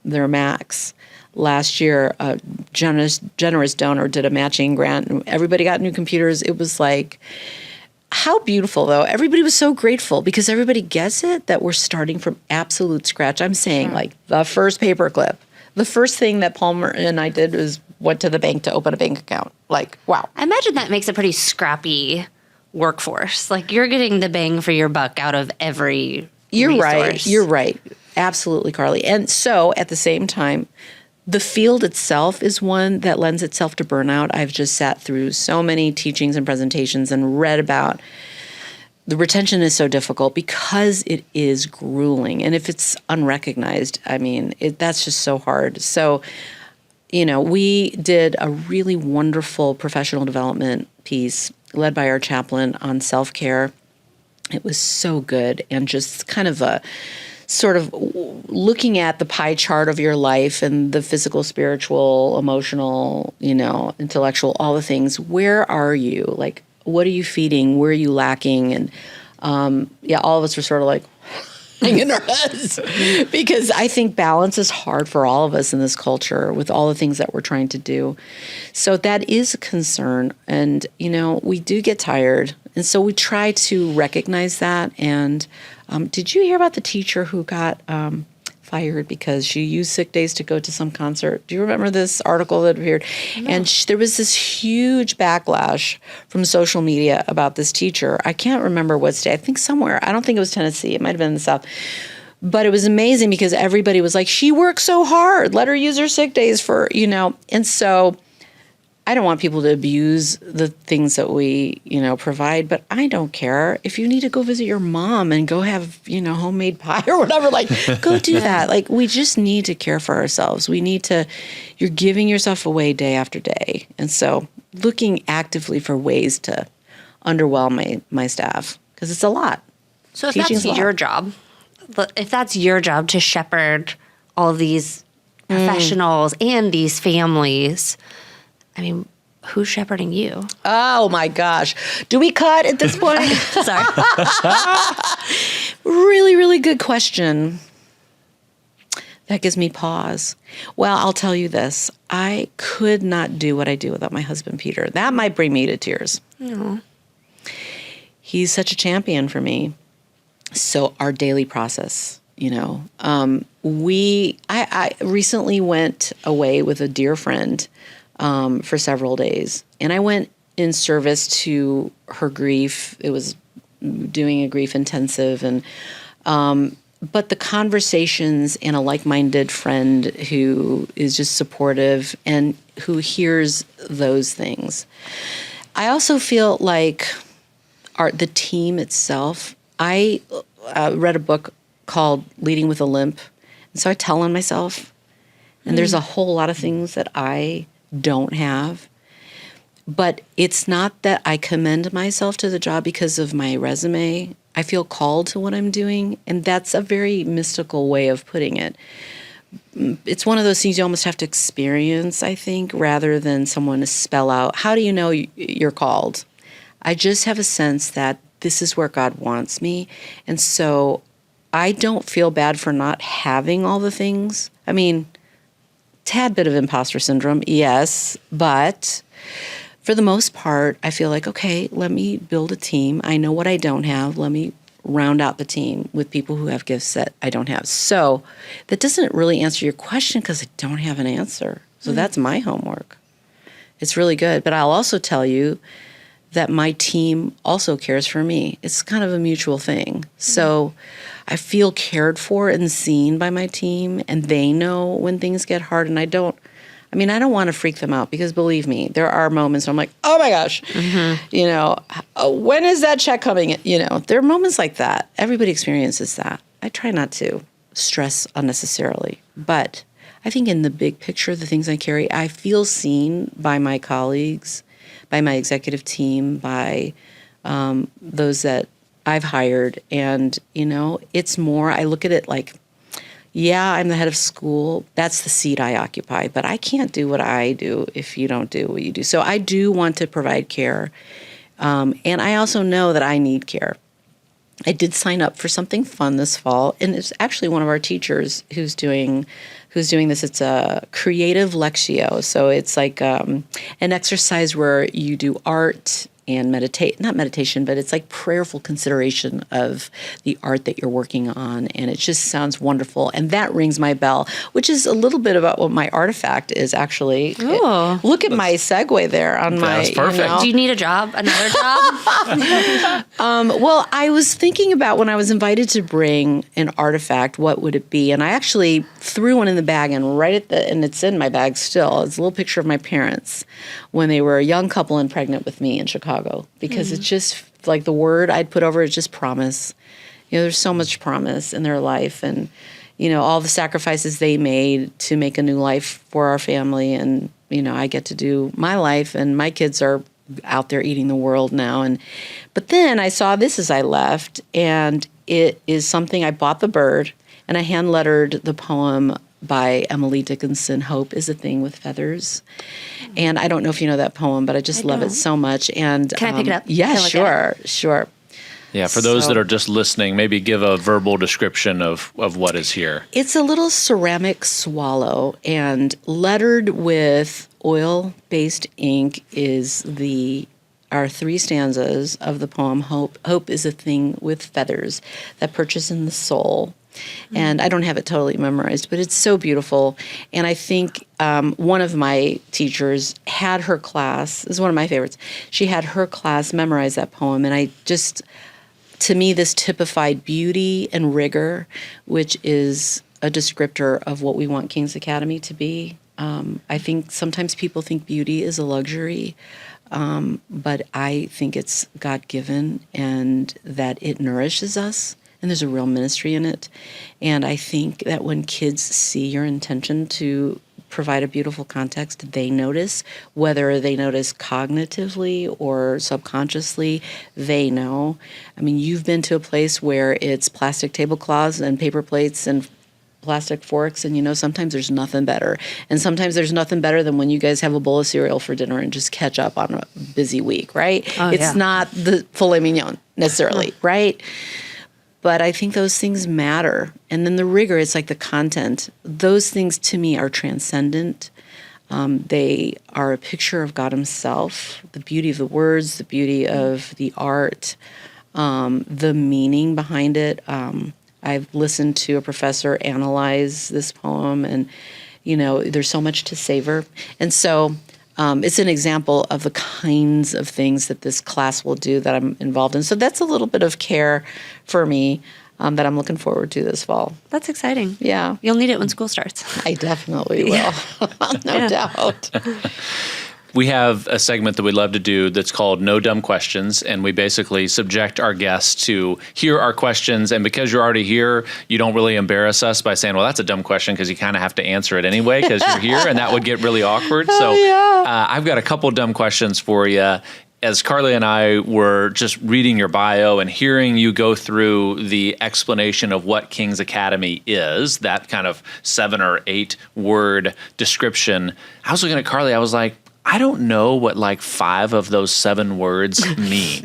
Macs, last year, a generous donor did a matching grant, and everybody got new computers. It was like, how beautiful, though. Everybody was so grateful because everybody gets it that we're starting from absolute scratch. I'm saying, like, the first paperclip. The first thing that Palmer and I did was went to the bank to open a bank account. Like, wow. I imagine that makes a pretty scrappy workforce. Like, you're getting the bang for your buck out of every resource. You're right. Absolutely, Carly. And so, at the same time, the field itself is one that lends itself to burnout. I've just sat through so many teachings and presentations and read about the retention is so difficult because it is grueling. And if it's unrecognized, I mean, that's just so hard. So, we did a really wonderful professional development piece led by our chaplain on self-care. It was so good and just kind of a sort of looking at the pie chart of your life and the physical, spiritual, emotional, intellectual, all the things. Where are you? Like, what are you feeding? Where are you lacking? And all of us were sort of like hanging our heads because I think balance is hard for all of us in this culture with all the things that we're trying to do. So that is a concern. And, we do get tired. And so we try to recognize that. And did you hear about the teacher who got fired because she used sick days to go to some concert? Do you remember this article that appeared? No. And there was this huge backlash from social media about this teacher. I can't remember what state. I think somewhere. I don't think it was Tennessee. It might have been in the South. But it was amazing because everybody was like, she works so hard. Let her use her sick days for, And so I don't want people to abuse the things that we, provide, but I don't care. If you need to go visit your mom and go have, homemade pie or whatever, like, go do that. Like, we just need to care for ourselves. You're giving yourself away day after day. And so looking actively for ways to underwhelm my staff, because it's a lot. So if that's your job, to shepherd all of these professionals and these families, I mean, who's shepherding you? Oh, my gosh. Do we cut at this point? Sorry. Really, really good question. That gives me pause. Well, I'll tell you this. I could not do what I do without my husband, Peter. That might bring me to tears. Aww. He's such a champion for me. So our daily process, I I recently went away with a dear friend for several days, and I went in service to her grief. It was doing a grief intensive, and but the conversations and a like-minded friend who is just supportive and who hears those things. I also feel like the team itself. I read a book called Leading with a Limp, and so I tell on myself, and there's a whole lot of things that I don't have. But it's not that I commend myself to the job because of my resume. I feel called to what I'm doing, and that's a very mystical way of putting it. It's one of those things you almost have to experience, I think, rather than someone to spell out, how do you know you're called? I just have a sense that this is where God wants me, and so I don't feel bad for not having all the things. I mean, tad bit of imposter syndrome, yes, but for the most part, I feel like, okay, let me build a team. I know what I don't have. Let me round out the team with people who have gifts that I don't have. So that doesn't really answer your question because I don't have an answer. So that's my homework. It's really good. But I'll also tell you that my team also cares for me. It's kind of a mutual thing. So I feel cared for and seen by my team, and they know when things get hard, and I don't want to freak them out because, believe me, there are moments where I'm like, oh my gosh, when is that check coming? There are moments like that. Everybody experiences that. I try not to stress unnecessarily. But I think in the big picture, the things I carry, I feel seen by my colleagues, by my executive team, by those that I've hired. And, it's more, I look at it like, yeah, I'm the head of school. That's the seat I occupy. But I can't do what I do if you don't do what you do. So I do want to provide care. And I also know that I need care. I did sign up for something fun this fall. And it's actually one of our teachers who's doing this. It's a creative lectio. So it's like an exercise where you do art and not meditation, but it's like prayerful consideration of the art that you're working on. And it just sounds wonderful. And that rings my bell, which is a little bit about what my artifact is actually. Look at my segue there on my. That's perfect. Do you need a job? Another job? Well, I was thinking about when I was invited to bring an artifact, what would it be? And I actually threw one in the bag, and and it's in my bag still. It's a little picture of my parents when they were a young couple and pregnant with me in Chicago, because it's just like the word I'd put over it, just promise. There's so much promise in their life, and all the sacrifices they made to make a new life for our family, and I get to do my life, and my kids are out there eating the world now. But then I saw this as I left, and it is something, I bought the bird, and I hand lettered the poem by Emily Dickinson, Hope is a Thing with Feathers. And I don't know if you know that poem, but I just love it so much. And can I pick it up? Yeah, sure. Yeah, for those that are just listening, maybe give a verbal description of what is here. It's a little ceramic swallow, and lettered with oil-based ink are 3 stanzas of the poem, Hope. Hope is a thing with feathers that perches in the soul. And I don't have it totally memorized, but it's so beautiful. And I think one of my teachers had her class, this is one of my favorites, she had her class memorize that poem. And to me, this typified beauty and rigor, which is a descriptor of what we want King's Academy to be. I think sometimes people think beauty is a luxury, but I think it's God-given and that it nourishes us. And there's a real ministry in it. And I think that when kids see your intention to provide a beautiful context, they notice, whether they notice cognitively or subconsciously, they know. I mean, you've been to a place where it's plastic tablecloths and paper plates and plastic forks, and sometimes there's nothing better. And sometimes there's nothing better than when you guys have a bowl of cereal for dinner and just catch up on a busy week, right? It's not the filet mignon necessarily, right? But I think those things matter. And then the rigor, it's like the content. Those things to me are transcendent. They are a picture of God himself, the beauty of the words, the beauty of the art, the meaning behind it. I've listened to a professor analyze this poem, and, you know, there's so much to savor. And so it's an example of the kinds of things that this class will do that I'm involved in. So that's a little bit of care for me that I'm looking forward to this fall. That's exciting. Yeah. You'll need it when school starts. I definitely will. No doubt. We have a segment that we love to do that's called No Dumb Questions, and we basically subject our guests to hear our questions. And because you're already here, you don't really embarrass us by saying, well, that's a dumb question, because you kind of have to answer it anyway because you're here, and that would get really awkward. So I've got a couple dumb questions for you. As Carly and I were just reading your bio and hearing you go through the explanation of what King's Academy is, that kind of 7 or 8 word description, I was looking at Carly, I was like, I don't know what like 5 of those 7 words mean.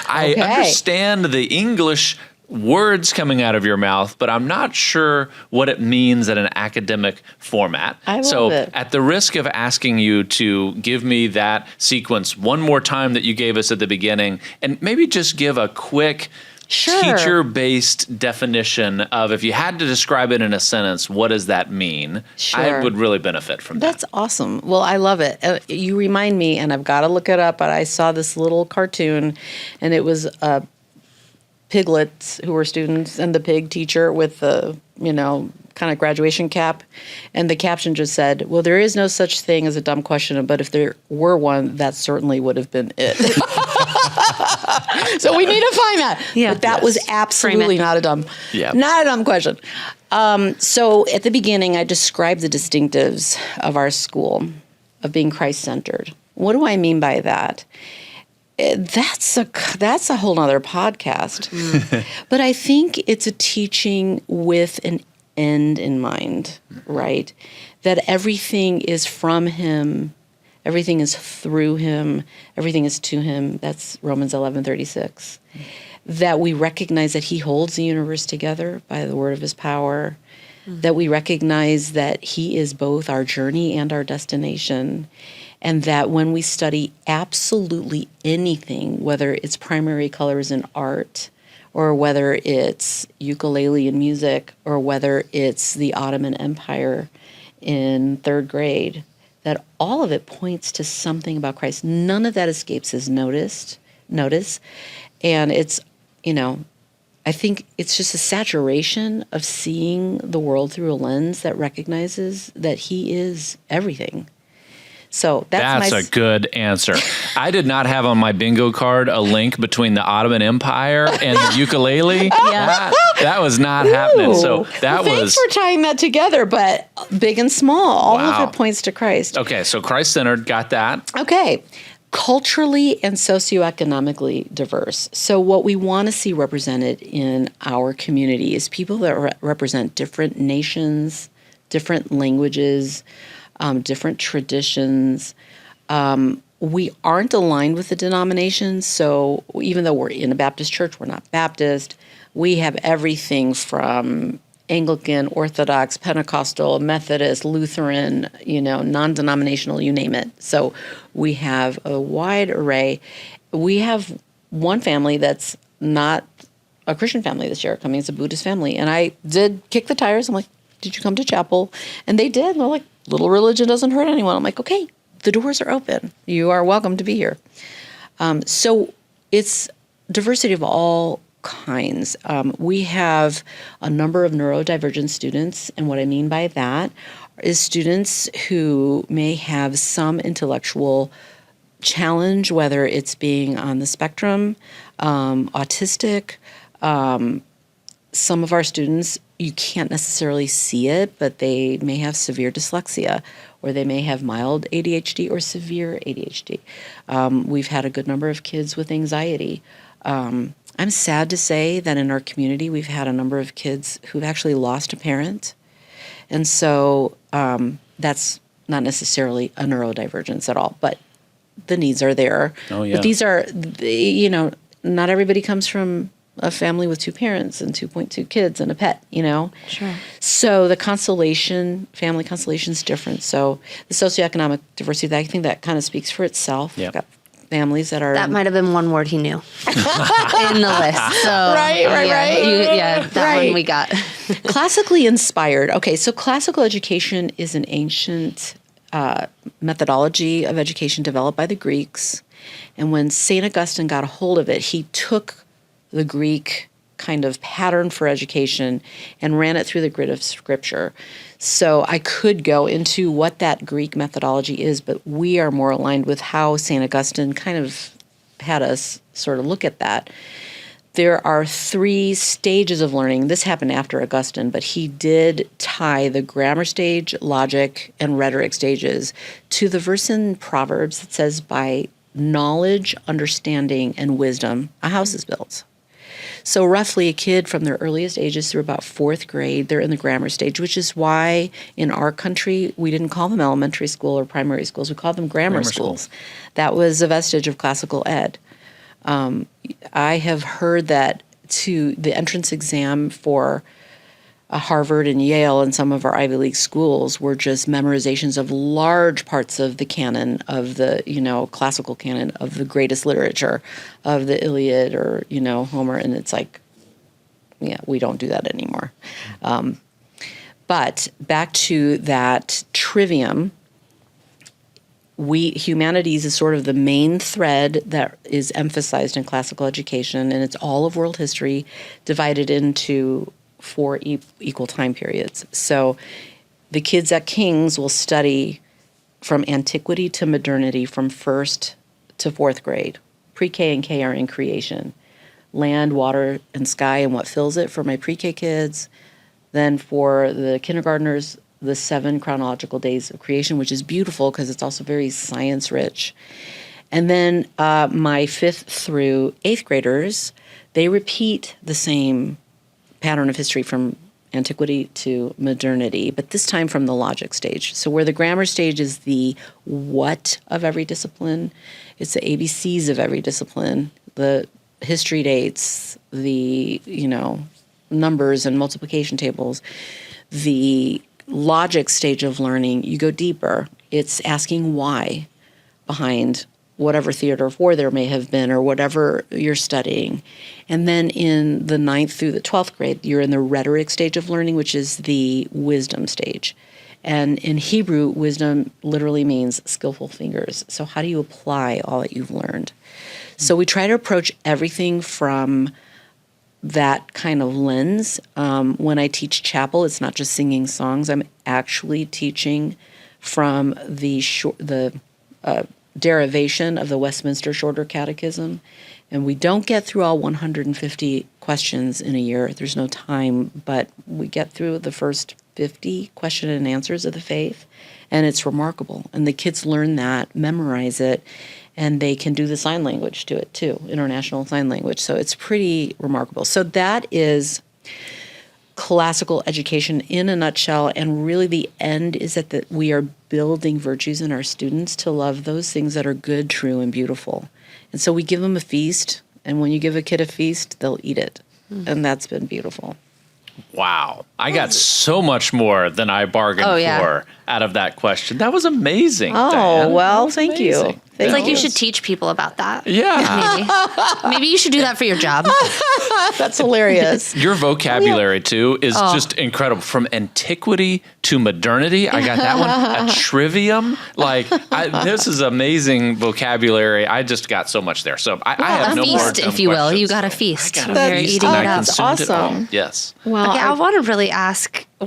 I understand the English words coming out of your mouth, but I'm not sure what it means in an academic format. I love it. At the risk of asking you to give me that sequence one more time that you gave us at the beginning, and maybe just give a quick teacher-based definition of, if you had to describe it in a sentence, what does that mean? I would really benefit from that. That's awesome. Well, I love it. You remind me, and I've got to look it up, but I saw this little cartoon, and it was piglets who were students and the pig teacher with the, you know, kind of graduation cap. And the caption just said, well, there is no such thing as a dumb question, but if there were one, that certainly would have been it. So we need to find that. Yeah. But that was absolutely not a dumb question. So at the beginning, I described the distinctives of our school, of being Christ-centered. What do I mean by that? That's a whole nother podcast. But I think it's a teaching with an end in mind, right? That everything is from him, everything is through him, everything is to him. That's Romans 11:36. That we recognize that he holds the universe together by the word of his power. That we recognize that he is both our journey and our destination. And that when we study absolutely anything, whether it's primary colors in art, or whether it's ukulele in music, or whether it's the Ottoman Empire in 3rd grade, that all of it points to something about Christ. None of that escapes his notice. And it's, you know, I think it's just a saturation of seeing the world through a lens that recognizes that he is everything. So that's a good answer. I did not have on my bingo card a link between the Ottoman Empire and the ukulele. That was not happening. So thanks for tying that together, but big and small, all of it points to Christ. Okay, so Christ-centered, got that. Okay. Culturally and socioeconomically diverse. So what we want to see represented in our community is people that represent different nations, different languages, different traditions. We aren't aligned with the denominations, so even though we're in a Baptist church, we're not Baptist. We have everything from Anglican, Orthodox, Pentecostal, Methodist, Lutheran, you know, non-denominational, you name it. So we have a wide array. We have one family that's not a Christian family this year coming. It's a Buddhist family. And I did kick the tires. I'm like, did you come to chapel? And they did. And they're like, little religion doesn't hurt anyone. I'm like, okay, the doors are open. You are welcome to be here. So it's diversity of all kinds. We have a number of neurodivergent students. And what I mean by that is students who may have some intellectual challenge, whether it's being on the spectrum, autistic. Some of our students, you can't necessarily see it, but they may have severe dyslexia, or they may have mild ADHD or severe ADHD. We've had a good number of kids with anxiety. I'm sad to say that in our community, we've had a number of kids who've actually lost a parent. And so that's not necessarily a neurodivergence at all, but the needs are there. Oh, yeah. But these are, you know, not everybody comes from a family with 2 parents and 2.2 kids and a pet, you know? Sure. So the family constellation is different. So the socioeconomic diversity, I think that kind of speaks for itself. Yep. We've got families that are That might have been one word he knew in the list. So Right. that one we got. Classically inspired. Okay, so classical education is an ancient methodology of education developed by the Greeks. And when St. Augustine got a hold of it, he took the Greek kind of pattern for education and ran it through the grid of Scripture. So I could go into what that Greek methodology is, but we are more aligned with how St. Augustine kind of had us sort of look at that. There are 3 stages of learning. This happened after Augustine, but he did tie the grammar stage, logic, and rhetoric stages to the verse in Proverbs that says, by knowledge, understanding, and wisdom, a house is built. So roughly a kid from their earliest ages through about 4th grade, they're in the grammar stage, which is why in our country we didn't call them elementary school or primary schools. We called them grammar schools. That was a vestige of classical ed. I have heard that to the entrance exam for Harvard and Yale and some of our Ivy League schools were just memorizations of large parts of the canon of the, classical canon of the greatest literature of the Iliad or, Homer. And it's like, we don't do that anymore. But back to that trivium, humanities is sort of the main thread that is emphasized in classical education, and it's all of world history divided into 4 equal time periods. So the kids at King's will study from antiquity to modernity from 1st to 4th grade. Pre-K and K are in creation. Land, water, and sky and what fills it for my pre-K kids. Then for the kindergartners, the 7 chronological days of creation, which is beautiful because it's also very science-rich. And then my 5th through 8th graders, they repeat the same pattern of history from antiquity to modernity, but this time from the logic stage. So where the grammar stage is the what of every discipline, it's the ABCs of every discipline, the history dates, the, numbers and multiplication tables. The logic stage of learning, you go deeper. It's asking why behind whatever theater of war there may have been or whatever you're studying. And then in the 9th through the 12th grade, you're in the rhetoric stage of learning, which is the wisdom stage. And in Hebrew, wisdom literally means skillful fingers. So how do you apply all that you've learned? So we try to approach everything from that kind of lens. When I teach chapel, it's not just singing songs. I'm actually teaching from the derivation of the Westminster Shorter Catechism. And we don't get through all 150 questions in a year. There's no time, but we get through the first 50 question and answers of the faith, and it's remarkable. And the kids learn that, memorize it, and they can do the sign language to it too, International Sign Language. So it's pretty remarkable. So that is classical education in a nutshell, and really the end is that we are building virtues in our students to love those things that are good, true, and beautiful. And so we give them a feast, and when you give a kid a feast, they'll eat it. And that's been beautiful. Wow. I got so much more than I bargained for out of that question. That was amazing. Oh, Diane. well, thank you. It's like you should teach people about that. Yeah. Maybe you should do that for your job. That's hilarious. Your vocabulary, too, is just incredible. From antiquity to modernity, I got that one. A trivium. This is amazing vocabulary. I just got so much there. So I have no more feast, if you will. You got a feast. I got a feast, and I That's consumed it all. awesome. Yes. Well, Okay, I want to really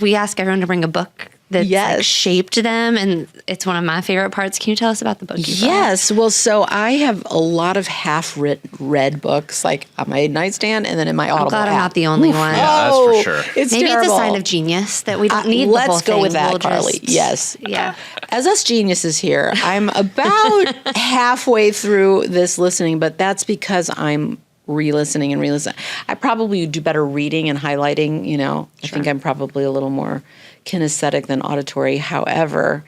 we ask everyone to bring a book that shaped them, and it's one of my favorite parts. Can you tell us about the book you brought? Yes. Well, so I have a lot of half-read books, like on my nightstand and then in my Audible I'm glad app. I'm not the only one. Yeah, that's for sure. It's Maybe terrible. it's a sign of genius that we don't need the whole Let's go thing. with that, We'll Carly. Yes. Yeah. As us geniuses here, I'm about halfway through this listening, but that's because I'm re-listening and re-listening. I probably do better reading and highlighting, I think I'm probably a little more kinesthetic than auditory. However,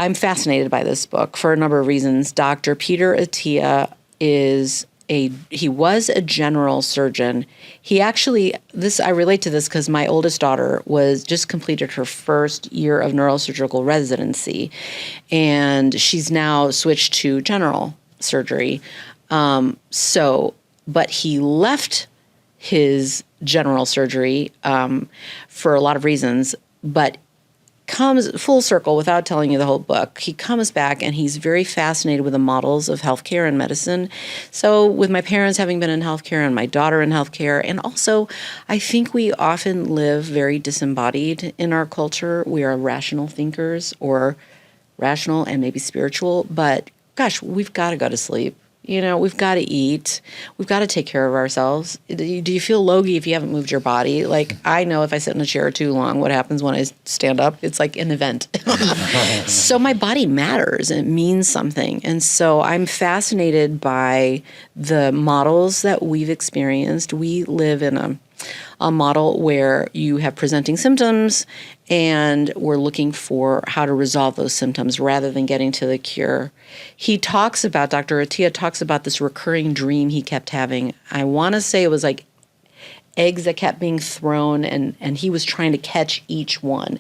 I'm fascinated by this book for a number of reasons. Dr. Peter Attia he was a general surgeon. He actually, I relate to this because my oldest daughter just completed her first year of neurosurgical residency, and she's now switched to general surgery. But he left his general surgery for a lot of reasons, but comes full circle without telling you the whole book. He comes back and he's very fascinated with the models of healthcare and medicine. So with my parents having been in healthcare and my daughter in healthcare, and also I think we often live very disembodied in our culture. We are rational thinkers, or rational and maybe spiritual, but gosh, we've got to go to sleep. We've got to eat. We've got to take care of ourselves. Do you feel logy if you haven't moved your body? Like, I know if I sit in a chair too long, what happens when I stand up? It's like an event. So my body matters. It means something. And so I'm fascinated by the models that we've experienced. We live in a model where you have presenting symptoms and we're looking for how to resolve those symptoms rather than getting to the cure. Dr. Attia talks about this recurring dream he kept having. I want to say it was like eggs that kept being thrown, and he was trying to catch each one.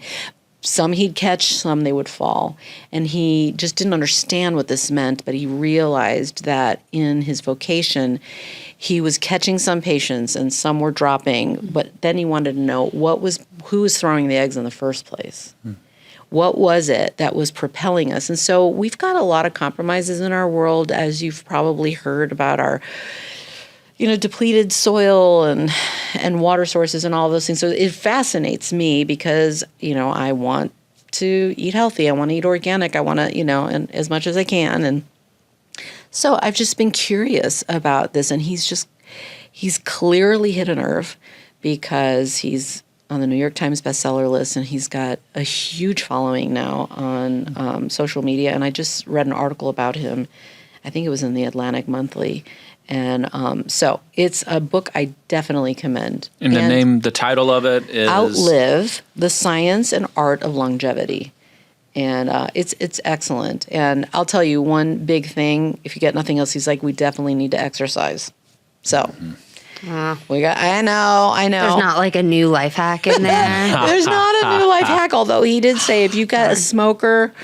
Some he'd catch, some they would fall. And he just didn't understand what this meant, but he realized that in his vocation, he was catching some patients and some were dropping, but then he wanted to know who was throwing the eggs in the first place. What was it that was propelling us? And so we've got a lot of compromises in our world, as you've probably heard about our depleted soil and water sources and all those things. So it fascinates me because, I want to eat healthy. I want to eat organic. I want to, and as much as I can. And so I've just been curious about this. And he's clearly hit a nerve because he's on the New York Times bestseller list and he's got a huge following now on social media. And I just read an article about him. I think it was in the Atlantic Monthly. And so it's a book I definitely commend. And the title of it is? Outlive, The Science and Art of Longevity. And it's excellent. And I'll tell you one big thing, if you get nothing else, he's like, we definitely need to exercise. So I know. There's not like a new life hack in there. There's not a new life hack, although he did say if you've got a smoker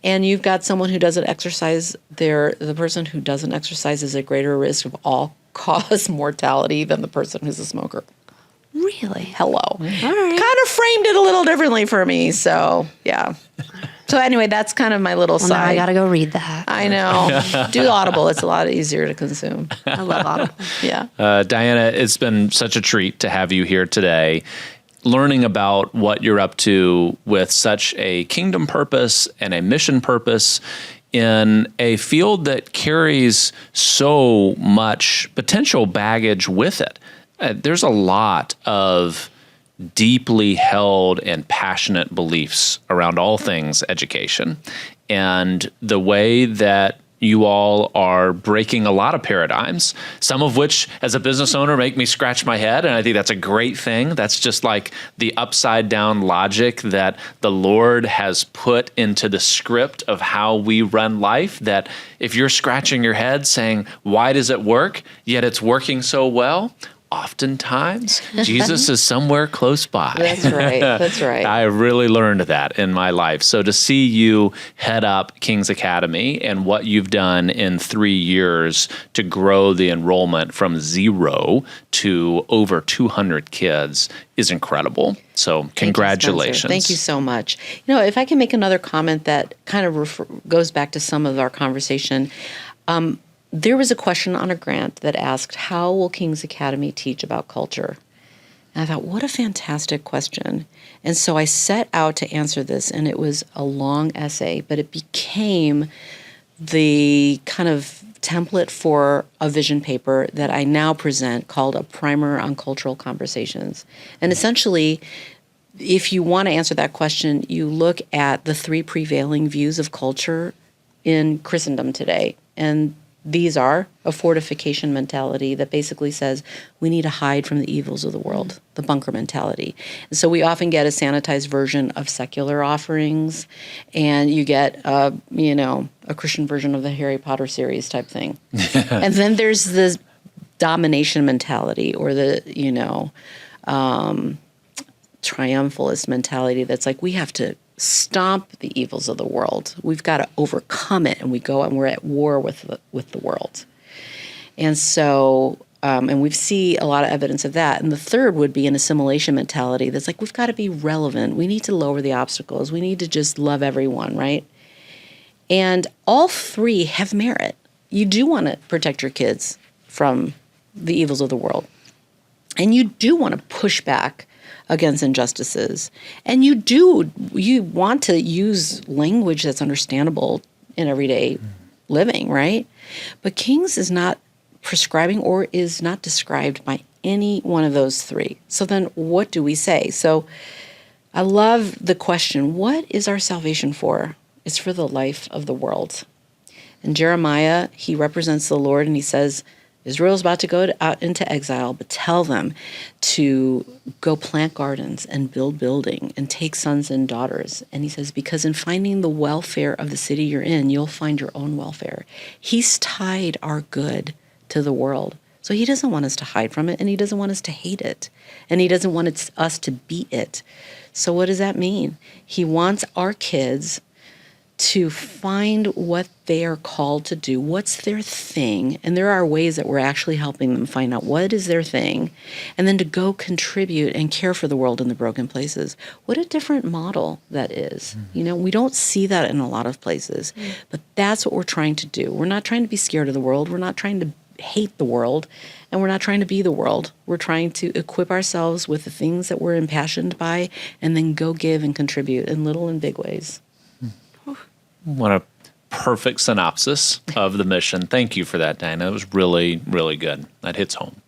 and you've got someone who doesn't exercise, the person who doesn't exercise is at greater risk of all-cause mortality than the person who's a smoker. Really? Hello. All right. Kind of framed it a little differently for me, so yeah. So anyway, that's kind of my little side. Now I got to go read that. I know. Do Audible. It's a lot easier to consume. I love Audible. Yeah. Diana, it's been such a treat to have you here today, learning about what you're up to with such a kingdom purpose and a mission purpose in a field that carries so much potential baggage with it. There's a lot of deeply held and passionate beliefs around all things education. And the way that you all are breaking a lot of paradigms, some of which as a business owner make me scratch my head. And I think that's a great thing. That's just like the upside down logic that the Lord has put into the script of how we run life, that if you're scratching your head saying, why does it work? Yet it's working so well. Oftentimes, Jesus is somewhere close by. That's right. That's right. I really learned that in my life. So to see you head up King's Academy and what you've done in 3 years to grow the enrollment from 0 to over 200 kids is incredible. So congratulations. Thank you so much. If I can make another comment that kind of goes back to some of our conversation, there was a question on a grant that asked, how will King's Academy teach about culture? And I thought, what a fantastic question. And so I set out to answer this, and it was a long essay, but it became the kind of template for a vision paper that I now present called A Primer on Cultural Conversations. And essentially, if you want to answer that question, you look at the 3 prevailing views of culture in Christendom today. And these are a fortification mentality that basically says we need to hide from the evils of the world, the bunker mentality. And so we often get a sanitized version of secular offerings, and you get a Christian version of the Harry Potter series type thing. And then there's this domination mentality, or the triumphalist mentality that's like we have to stomp the evils of the world. We've got to overcome it, and we go and we're at war with the world. And so, and we see a lot of evidence of that. And the third would be an assimilation mentality that's like, we've got to be relevant. We need to lower the obstacles. We need to just love everyone, right? And all three have merit. You do want to protect your kids from the evils of the world. And you do want to push back against injustices. And you want to use language that's understandable in everyday living, right? But King's is not prescribing or is not described by any one of those three. So then what do we say? So I love the question, what is our salvation for? It's for the life of the world. And Jeremiah, he represents the Lord, and he says, Israel's about to go out into exile, but tell them to go plant gardens and build building and take sons and daughters. And he says, because in finding the welfare of the city you're in, you'll find your own welfare. He's tied our good to the world. So he doesn't want us to hide from it, and he doesn't want us to hate it, and he doesn't want us to beat it. So what does that mean? He wants our kids to find what they are called to do, what's their thing, and there are ways that we're actually helping them find out what is their thing, and then to go contribute and care for the world in the broken places. What a different model that is. We don't see that in a lot of places, but that's what we're trying to do. We're not trying to be scared of the world. We're not trying to hate the world, and we're not trying to be the world. We're trying to equip ourselves with the things that we're impassioned by, and then go give and contribute in little and big ways. What a perfect synopsis of the mission. Thank you for that, Diana. It was really, really good. That hits home.